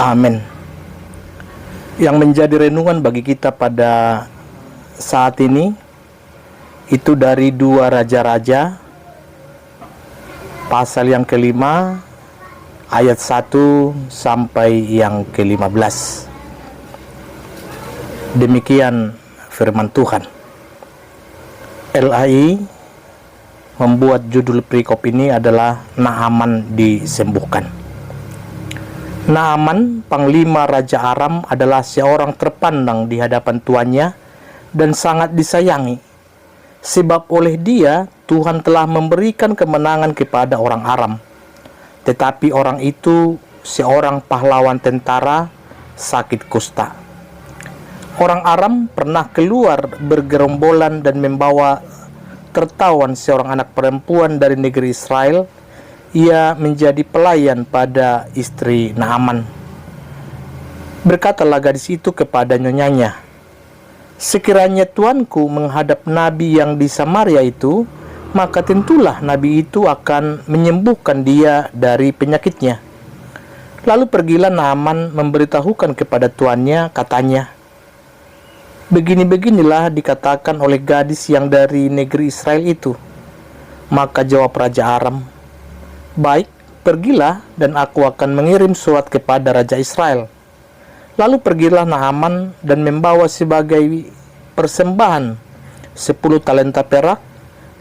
Amin. Yang menjadi renungan bagi kita pada saat ini itu dari 2 Raja-Raja pasal yang kelima ayat 1 sampai yang ke-15. Demikian firman Tuhan. LAI membuat judul perikop ini adalah Naaman disembuhkan. Naaman, panglima Raja Aram, adalah seorang terpandang di hadapan tuannya dan sangat disayangi, sebab oleh dia Tuhan telah memberikan kemenangan kepada orang Aram. Tetapi orang itu seorang pahlawan tentara sakit kusta. Orang Aram pernah keluar bergerombolan dan membawa tertawan seorang anak perempuan dari negeri Israel. Ia menjadi pelayan pada istri Naaman. Berkatalah gadis itu kepada nyonyanya, "Sekiranya tuanku menghadap nabi yang di Samaria itu, maka tentulah nabi itu akan menyembuhkan dia dari penyakitnya." Lalu pergilah Naaman memberitahukan kepada tuannya, katanya, "Begini-beginilah dikatakan oleh gadis yang dari negeri Israel itu." Maka jawab Raja Aram, "Baik, pergilah dan aku akan mengirim surat kepada Raja Israel." Lalu pergilah Naaman dan membawa sebagai persembahan 10 talenta perak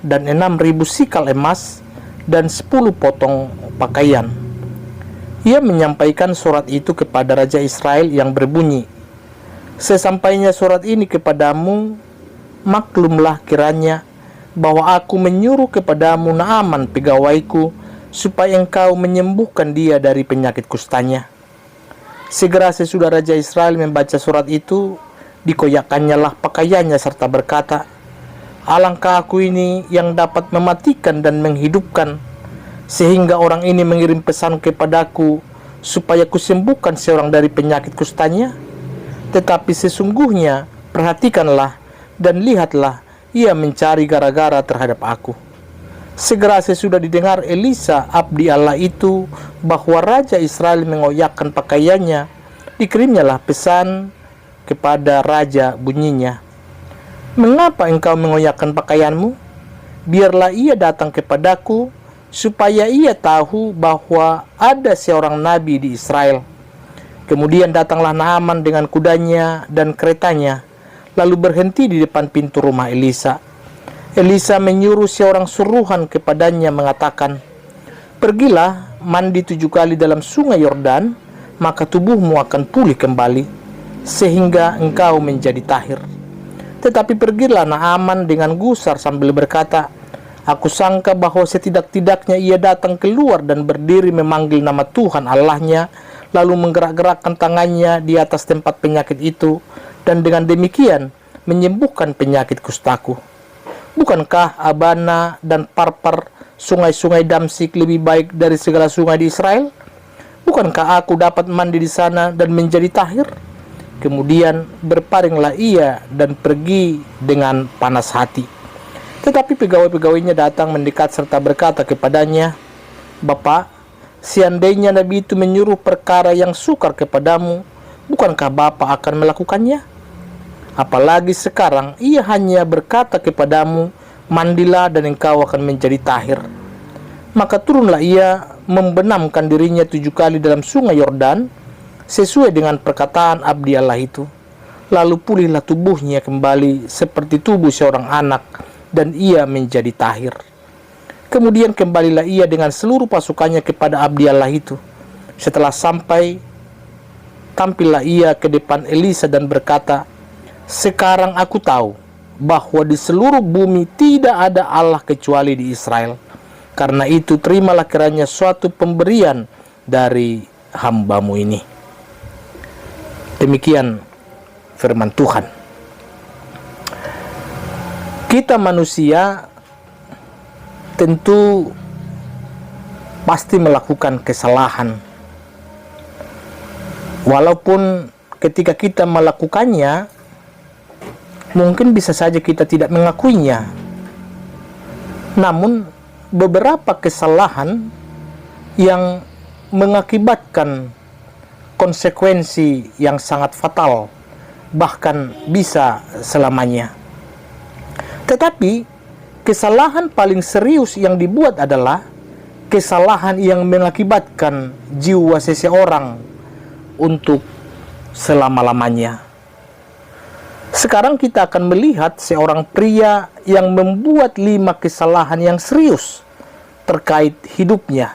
dan 6.000 sikal emas dan 10 potong pakaian. Ia menyampaikan surat itu kepada Raja Israel yang berbunyi, "Sesampainya surat ini kepadamu, maklumlah kiranya bahwa aku menyuruh kepadamu Naaman pegawaiku supaya engkau menyembuhkan dia dari penyakit kustanya." Segera sesudah Raja Israel membaca surat itu, dikoyakkannyalah pakaiannya serta berkata, "Alangkah aku ini yang dapat mematikan dan menghidupkan, sehingga orang ini mengirim pesan kepadaku supaya kusembuhkan seorang dari penyakit kustanya? Tetapi sesungguhnya perhatikanlah dan lihatlah, ia mencari gara-gara terhadap aku." Segera sesudah didengar Elisa, abdi Allah itu, bahwa Raja Israel mengoyakkan pakaiannya, dikirimnyalah pesan kepada Raja, bunyinya, "Mengapa engkau mengoyakkan pakaianmu? Biarlah ia datang kepadaku, supaya ia tahu bahwa ada seorang nabi di Israel." Kemudian datanglah Naaman dengan kudanya dan keretanya, lalu berhenti di depan pintu rumah Elisa. Elisa menyuruh seorang suruhan kepadanya mengatakan, "Pergilah, mandi 7 kali dalam sungai Yordan, maka tubuhmu akan pulih kembali, sehingga engkau menjadi tahir." Tetapi pergilah Naaman dengan gusar sambil berkata, "Aku sangka bahwa setidak-tidaknya ia datang keluar dan berdiri memanggil nama Tuhan Allahnya, lalu menggerak-gerakkan tangannya di atas tempat penyakit itu, dan dengan demikian menyembuhkan penyakit kustaku. Bukankah Abana dan Parpar, sungai-sungai Damsik, lebih baik dari segala sungai di Israel? Bukankah aku dapat mandi di sana dan menjadi tahir?" Kemudian berparinglah ia dan pergi dengan panas hati. Tetapi pegawai-pegawainya datang mendekat serta berkata kepadanya, "Bapak, seandainya nabi itu menyuruh perkara yang sukar kepadamu, bukankah Bapak akan melakukannya? Apalagi sekarang ia hanya berkata kepadamu, 'Mandilah dan engkau akan menjadi tahir.' Maka turunlah ia membenamkan dirinya 7 kali dalam sungai Yordan, sesuai dengan perkataan abdi Allah itu. Lalu pulihlah tubuhnya kembali seperti tubuh seorang anak, dan ia menjadi tahir. Kemudian kembalilah ia dengan seluruh pasukannya kepada abdi Allah itu. Setelah sampai, tampillah ia ke depan Elisa dan berkata, 'Sekarang aku tahu bahwa di seluruh bumi tidak ada Allah kecuali di Israel. Karena itu terimalah kiranya suatu pemberian dari hambamu ini.'" Demikian firman Tuhan. Kita manusia tentu pasti melakukan kesalahan. Walaupun ketika kita melakukannya, mungkin bisa saja kita tidak mengakuinya. Namun beberapa kesalahan yang mengakibatkan konsekuensi yang sangat fatal, bahkan bisa selamanya. Tetapi kesalahan paling serius yang dibuat adalah kesalahan yang mengakibatkan jiwa seseorang untuk selama-lamanya. Sekarang kita akan melihat seorang pria yang membuat 5 kesalahan yang serius terkait hidupnya.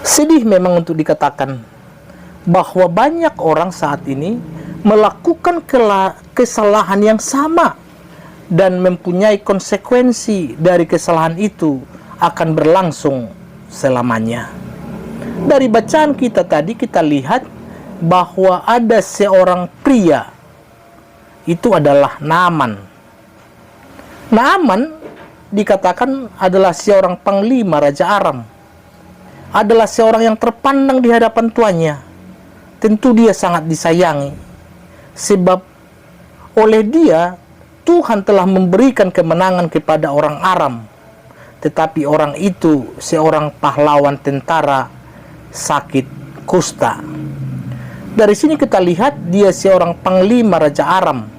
Sedih memang untuk dikatakan bahwa banyak orang saat ini melakukan kesalahan yang sama dan mempunyai konsekuensi dari kesalahan itu akan berlangsung selamanya. Dari bacaan kita tadi kita lihat bahwa ada seorang pria, itu adalah Naaman. Naaman dikatakan adalah seorang panglima Raja Aram. Adalah seorang yang terpandang di hadapan tuannya. Tentu dia sangat disayangi, sebab oleh dia Tuhan telah memberikan kemenangan kepada orang Aram. Tetapi orang itu seorang pahlawan tentara sakit kusta. Dari sini kita lihat dia seorang panglima Raja Aram.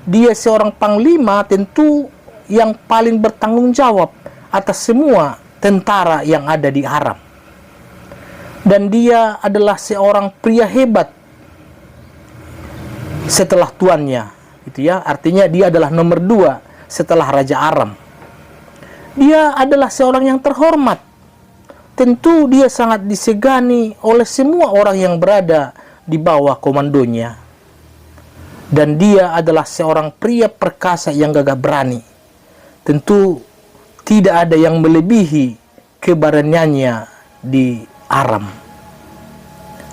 Dia seorang panglima tentu yang paling bertanggung jawab atas semua tentara yang ada di Aram. Dan dia adalah seorang pria hebat setelah tuannya, gitu ya. Artinya dia adalah nomor 2 setelah Raja Aram. Dia adalah seorang yang terhormat. Tentu dia sangat disegani oleh semua orang yang berada di bawah komandonya. Dan dia adalah seorang pria perkasa yang gagah berani. Tentu tidak ada yang melebihi keberaniannya di Aram.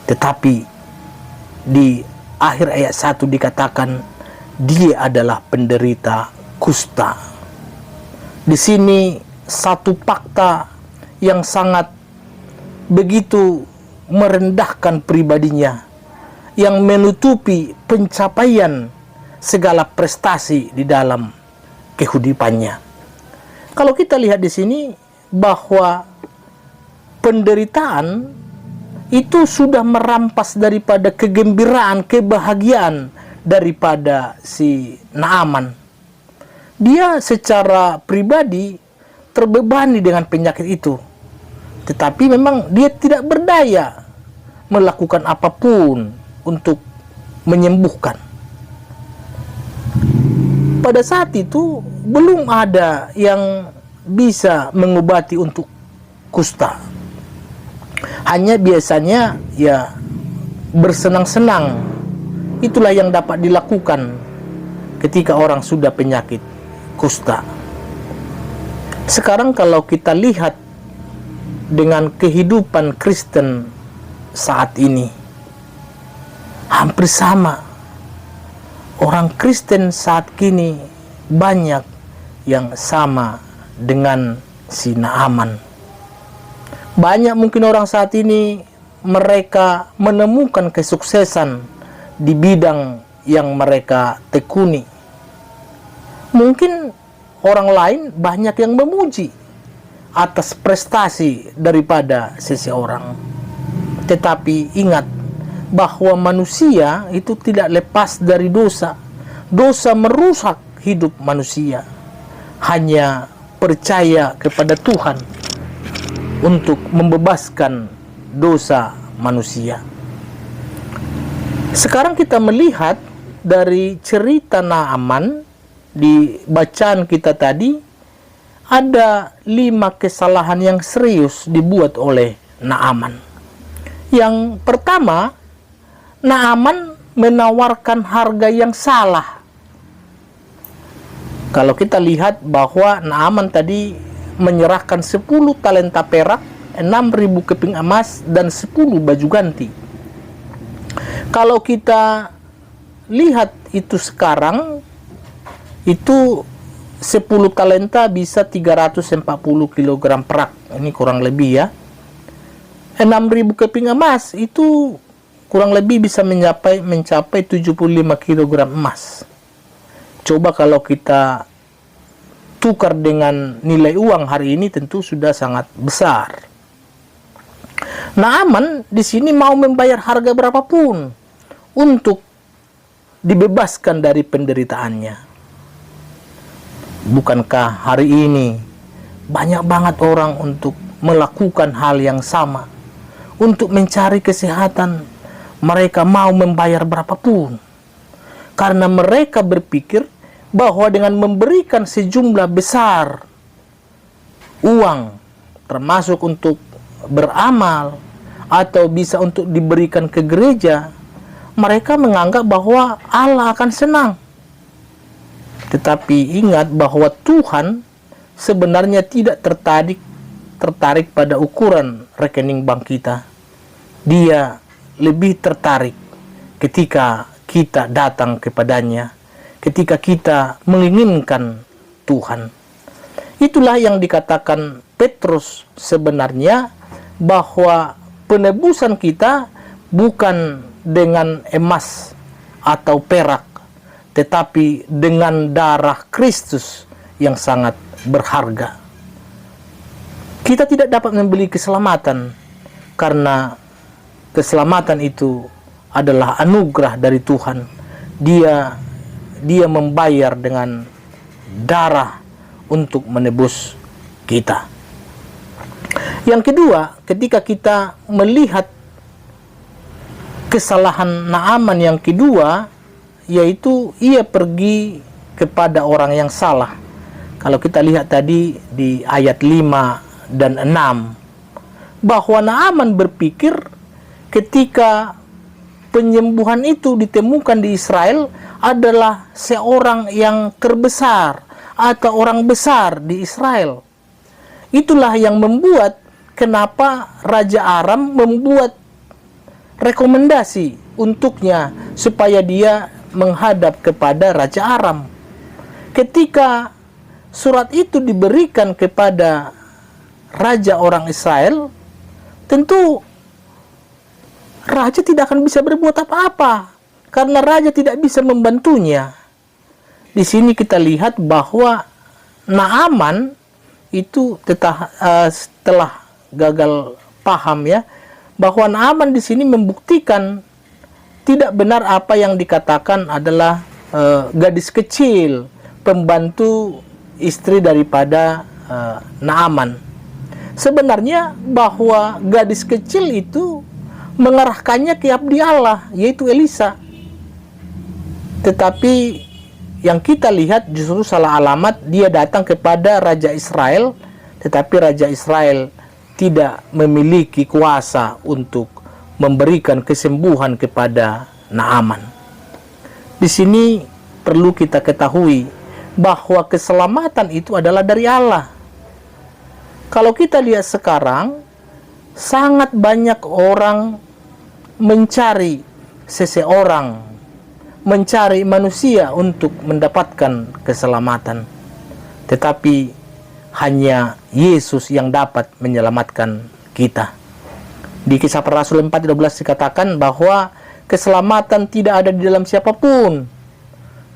Tetapi di akhir ayat 1 dikatakan dia adalah penderita kusta. Di sini satu fakta yang sangat begitu merendahkan pribadinya, yang menutupi pencapaian segala prestasi di dalam kehidupannya. Kalau kita lihat di sini bahwa penderitaan itu sudah merampas daripada kegembiraan, kebahagiaan daripada si Naaman. Dia secara pribadi terbebani dengan penyakit itu, tetapi memang dia tidak berdaya melakukan apapun untuk menyembuhkan. Pada saat itu belum ada yang bisa mengobati untuk kusta. Hanya biasanya ya bersenang-senang. Itulah yang dapat dilakukan ketika orang sudah penyakit kusta. Sekarang kalau kita lihat dengan kehidupan Kristen saat ini, hampir sama. Orang Kristen saat kini banyak yang sama dengan si Naaman. Banyak mungkin orang saat ini mereka menemukan kesuksesan di bidang yang mereka tekuni. Mungkin orang lain banyak yang memuji atas prestasi daripada seseorang. Tetapi ingat bahwa manusia itu tidak lepas dari dosa. Dosa merusak hidup manusia. Hanya percaya kepada Tuhan untuk membebaskan dosa manusia. Sekarang kita melihat dari cerita Naaman di bacaan kita tadi, ada 5 kesalahan yang serius dibuat oleh Naaman. Yang pertama, Naaman menawarkan harga yang salah. Kalau kita lihat bahwa Naaman tadi menyerahkan 10 talenta perak, 6.000 keping emas, dan 10 baju ganti. Kalau kita lihat itu sekarang, itu 10 talenta bisa 340 kg perak. Ini kurang lebih ya. 6.000 keping emas itu kurang lebih bisa mencapai 75 kg emas. Coba kalau kita tukar dengan nilai uang hari ini, tentu sudah sangat besar. Naaman di sini mau membayar harga berapapun untuk dibebaskan dari penderitaannya. Bukankah hari ini banyak banget orang untuk melakukan hal yang sama, untuk mencari kesehatan? Mereka mau membayar berapapun karena mereka berpikir bahwa dengan memberikan sejumlah besar uang, termasuk untuk beramal atau bisa untuk diberikan ke gereja, mereka menganggap bahwa Allah akan senang. Tetapi ingat bahwa Tuhan sebenarnya tidak tertarik pada ukuran rekening bank kita. Dia lebih tertarik ketika kita datang kepadanya, ketika kita menginginkan Tuhan. Itulah yang dikatakan Petrus sebenarnya, bahwa penebusan kita bukan dengan emas atau perak, tetapi dengan darah Kristus yang sangat berharga. Kita tidak dapat membeli keselamatan, karena keselamatan itu adalah anugerah dari Tuhan. Dia membayar dengan darah untuk menebus kita. Yang kedua, ketika kita melihat kesalahan Naaman yang kedua, yaitu ia pergi kepada orang yang salah. Kalau kita lihat tadi di ayat 5 dan 6, bahwa Naaman berpikir ketika penyembuhan itu ditemukan di Israel adalah seorang yang terbesar atau orang besar di Israel. Itulah yang membuat kenapa Raja Aram membuat rekomendasi untuknya supaya dia menghadap kepada Raja Aram. Ketika surat itu diberikan kepada raja orang Israel, tentu raja tidak akan bisa berbuat apa-apa karena raja tidak bisa membantunya. Di sini kita lihat bahwa Naaman itu setelah gagal paham ya, bahwa Naaman di sini membuktikan tidak benar apa yang dikatakan adalah gadis kecil, pembantu istri daripada Naaman. Sebenarnya bahwa gadis kecil itu mengarahkannya ke abdi Allah, yaitu Elisa. Tetapi yang kita lihat justru salah alamat. Dia datang kepada Raja Israel, tetapi Raja Israel tidak memiliki kuasa untuk memberikan kesembuhan kepada Naaman. Di sini perlu kita ketahui bahwa keselamatan itu adalah dari Allah. Kalau kita lihat sekarang, sangat banyak orang mencari seseorang, mencari manusia untuk mendapatkan keselamatan. Tetapi hanya Yesus yang dapat menyelamatkan kita. Di Kisah Para Rasul 4:12 dikatakan bahwa keselamatan tidak ada di dalam siapapun,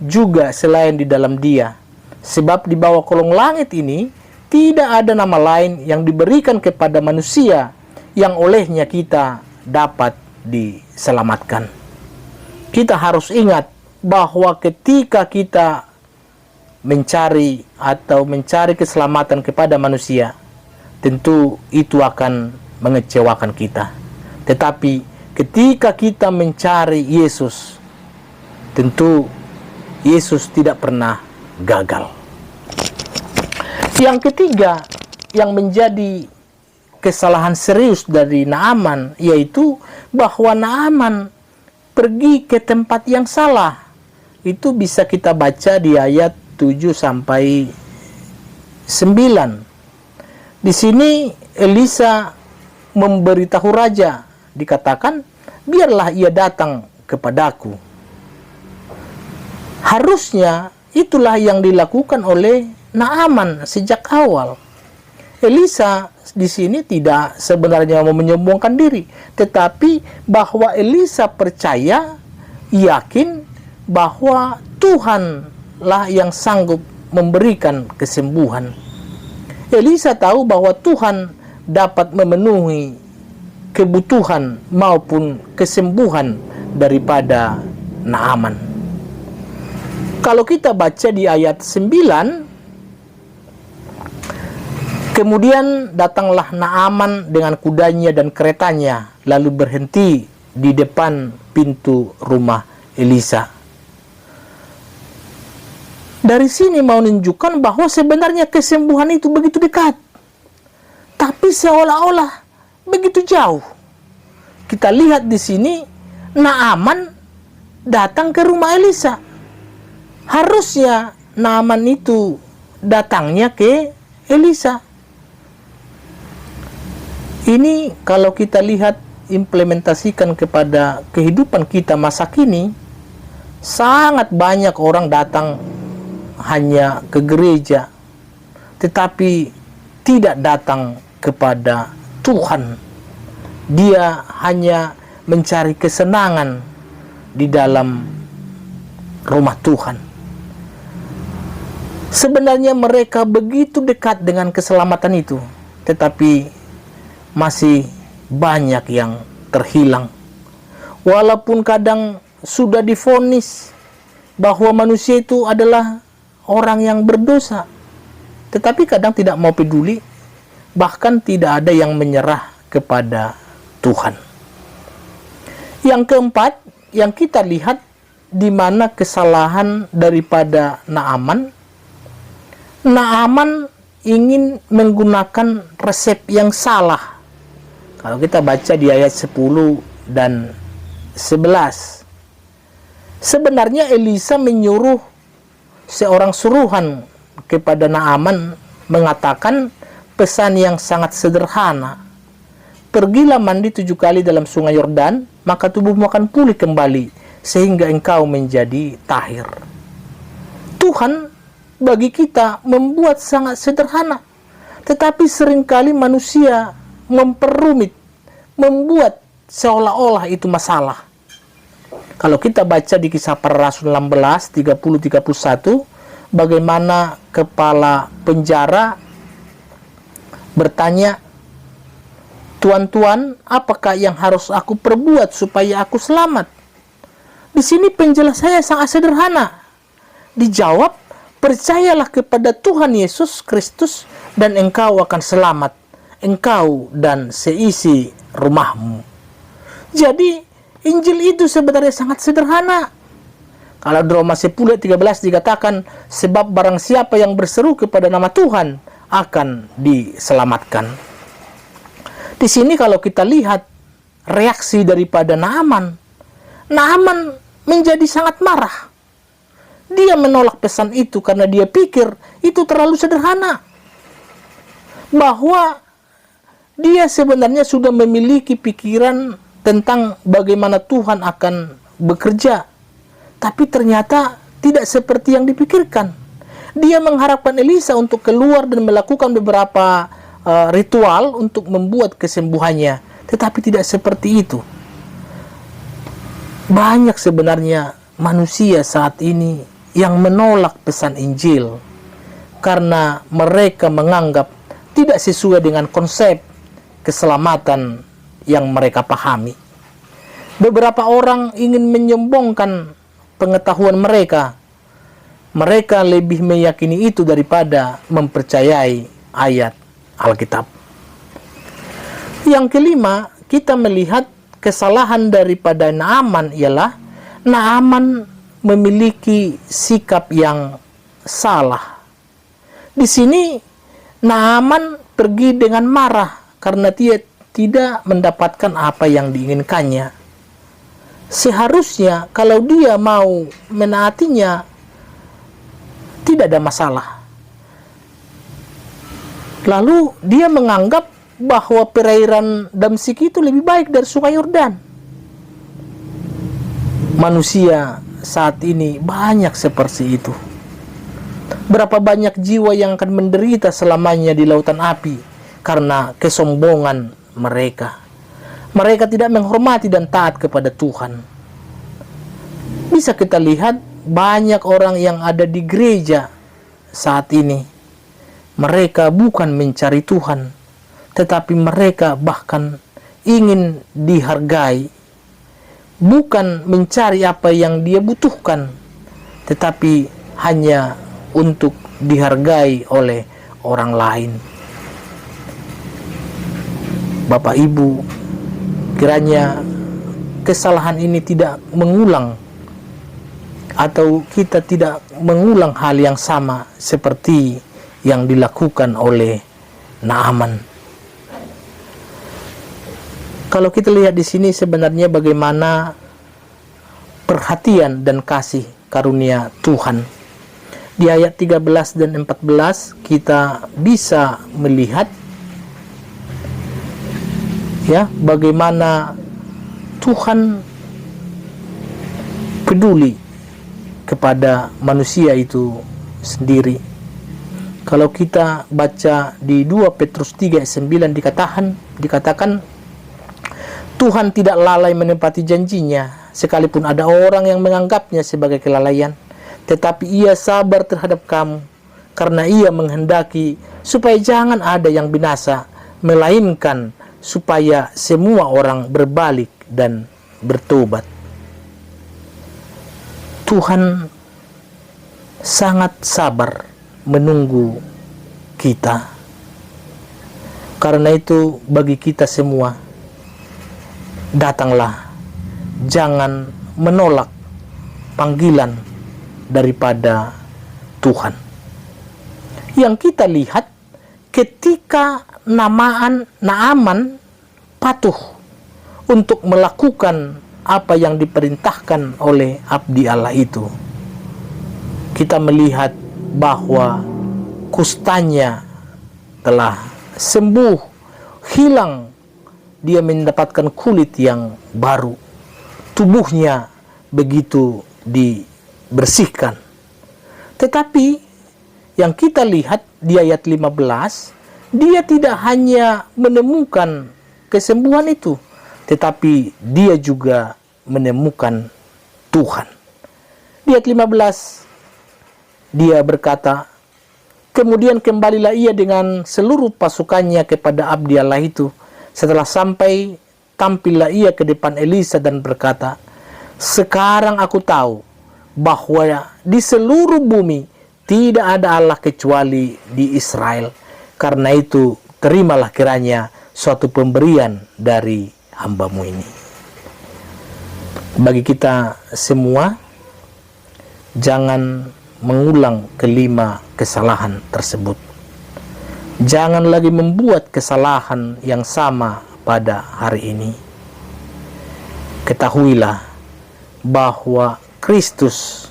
juga selain di dalam Dia. Sebab di bawah kolong langit ini tidak ada nama lain yang diberikan kepada manusia yang olehnya kita dapat diselamatkan. Kita harus ingat bahwa ketika kita mencari keselamatan kepada manusia, tentu itu akan mengecewakan kita. Tetapi ketika kita mencari Yesus, tentu Yesus tidak pernah gagal. Yang ketiga yang menjadi kesalahan serius dari Naaman, yaitu bahwa Naaman pergi ke tempat yang salah. Itu bisa kita baca di ayat 7 sampai 9. Di sini Elisa memberitahu raja, dikatakan, biarlah ia datang kepadaku. Harusnya itulah yang dilakukan oleh Naaman sejak awal. Elisa di sini tidak sebenarnya mau menyombongkan diri, tetapi bahwa Elisa percaya, yakin bahwa Tuhanlah yang sanggup memberikan kesembuhan. Elisa tahu bahwa Tuhan dapat memenuhi kebutuhan maupun kesembuhan daripada Naaman. Kalau kita baca di ayat 9, kemudian datanglah Naaman dengan kudanya dan keretanya, lalu berhenti di depan pintu rumah Elisa. Dari sini mau menunjukkan bahwa sebenarnya kesembuhan itu begitu dekat, tapi seolah-olah begitu jauh. Kita lihat di sini, Naaman datang ke rumah Elisa. Harusnya Naaman itu datangnya ke Elisa. Ini kalau kita lihat implementasikan kepada kehidupan kita masa kini, sangat banyak orang datang hanya ke gereja, tetapi tidak datang kepada Tuhan. Dia hanya mencari kesenangan di dalam rumah Tuhan. Sebenarnya mereka begitu dekat dengan keselamatan itu, tetapi masih banyak yang terhilang. Walaupun kadang sudah divonis bahwa manusia itu adalah orang yang berdosa, tetapi kadang tidak mau peduli, bahkan tidak ada yang menyerah kepada Tuhan. Yang keempat, yang kita lihat di mana kesalahan daripada Naaman. Naaman ingin menggunakan resep yang salah. Kalau kita baca di ayat 10 dan 11, sebenarnya Elisa menyuruh seorang suruhan kepada Naaman, mengatakan pesan yang sangat sederhana. Pergilah mandi 7 kali dalam sungai Yordan, maka tubuhmu akan pulih kembali, sehingga engkau menjadi tahir. Tuhan bagi kita membuat sangat sederhana, tetapi seringkali manusia memperumit, membuat seolah-olah itu masalah. Kalau kita baca di Kisah Para Rasul 16, 30-31, bagaimana kepala penjara bertanya, "Tuan-tuan, apakah yang harus aku perbuat supaya aku selamat?" Di sini penjelasannya sangat sederhana. Dijawab, "Percayalah kepada Tuhan Yesus Kristus dan engkau akan selamat, engkau dan seisi rumahmu." Jadi Injil itu sebenarnya sangat sederhana. Kalau di Roma 10:13 dikatakan, sebab barang siapa yang berseru kepada nama Tuhan akan diselamatkan. Di sini kalau kita lihat reaksi daripada Naaman, Naaman menjadi sangat marah. Dia menolak pesan itu karena dia pikir itu terlalu sederhana. Bahwa dia sebenarnya sudah memiliki pikiran tentang bagaimana Tuhan akan bekerja. Tapi ternyata tidak seperti yang dipikirkan. Dia mengharapkan Elisa untuk keluar dan melakukan beberapa ritual untuk membuat kesembuhannya. Tetapi tidak seperti itu. Banyak sebenarnya manusia saat ini yang menolak pesan Injil karena mereka menganggap tidak sesuai dengan konsep keselamatan yang mereka pahami. Beberapa orang ingin menyombongkan pengetahuan mereka. Mereka lebih meyakini itu daripada mempercayai ayat Alkitab. Yang kelima, kita melihat kesalahan daripada Naaman ialah Naaman memiliki sikap yang salah. Di sini Naaman pergi dengan marah karena dia tidak mendapatkan apa yang diinginkannya. Seharusnya kalau dia mau menaatinya, tidak ada masalah. Lalu dia menganggap bahwa perairan Damsyik itu lebih baik dari sungai Yordan. Manusia saat ini banyak seperti itu. Berapa banyak jiwa yang akan menderita selamanya di lautan api karena kesombongan mereka. Mereka tidak menghormati dan taat kepada Tuhan. Bisa kita lihat banyak orang yang ada di gereja saat ini. Mereka bukan mencari Tuhan, tetapi mereka bahkan ingin dihargai, bukan mencari apa yang dia butuhkan, tetapi hanya untuk dihargai oleh orang lain. Bapak Ibu, kiranya kesalahan ini tidak mengulang, atau kita tidak mengulang hal yang sama seperti yang dilakukan oleh Naaman. Kalau kita lihat di sini sebenarnya bagaimana perhatian dan kasih karunia Tuhan. Di ayat 13 dan 14 kita bisa melihat ya bagaimana Tuhan peduli kepada manusia itu sendiri. Kalau kita baca di 2 Petrus 3 ayat 9 dikatakan Tuhan tidak lalai menepati janjinya, sekalipun ada orang yang menganggapnya sebagai kelalaian, tetapi ia sabar terhadap kamu, karena ia menghendaki supaya jangan ada yang binasa, melainkan supaya semua orang berbalik dan bertobat. Tuhan sangat sabar menunggu kita. Karena itu bagi kita semua, datanglah, jangan menolak panggilan daripada Tuhan. Yang kita lihat ketika Naaman patuh untuk melakukan apa yang diperintahkan oleh abdi Allah itu, kita melihat bahwa kustanya telah sembuh, hilang, dia mendapatkan kulit yang baru, tubuhnya begitu dibersihkan. Tetapi yang kita lihat di ayat 15, dia tidak hanya menemukan kesembuhan itu, tetapi dia juga menemukan Tuhan. Di ayat 15 dia berkata, kemudian kembalilah ia dengan seluruh pasukannya kepada abdi Allah itu. Setelah sampai, tampillah ia ke depan Elisa dan berkata, sekarang aku tahu bahwa di seluruh bumi tidak ada Allah kecuali di Israel. Karena itu terimalah kiranya suatu pemberian dari hamba-Mu ini. Bagi kita semua, jangan mengulang kelima kesalahan tersebut. Jangan lagi membuat kesalahan yang sama pada hari ini. Ketahuilah bahwa Kristus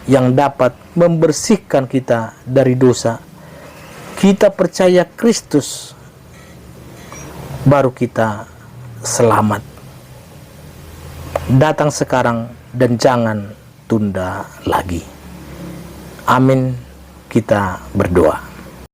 yang dapat membersihkan kita dari dosa. Kita percaya Kristus, baru kita selamat. Datang sekarang dan jangan tunda lagi. Amin. Kita berdoa.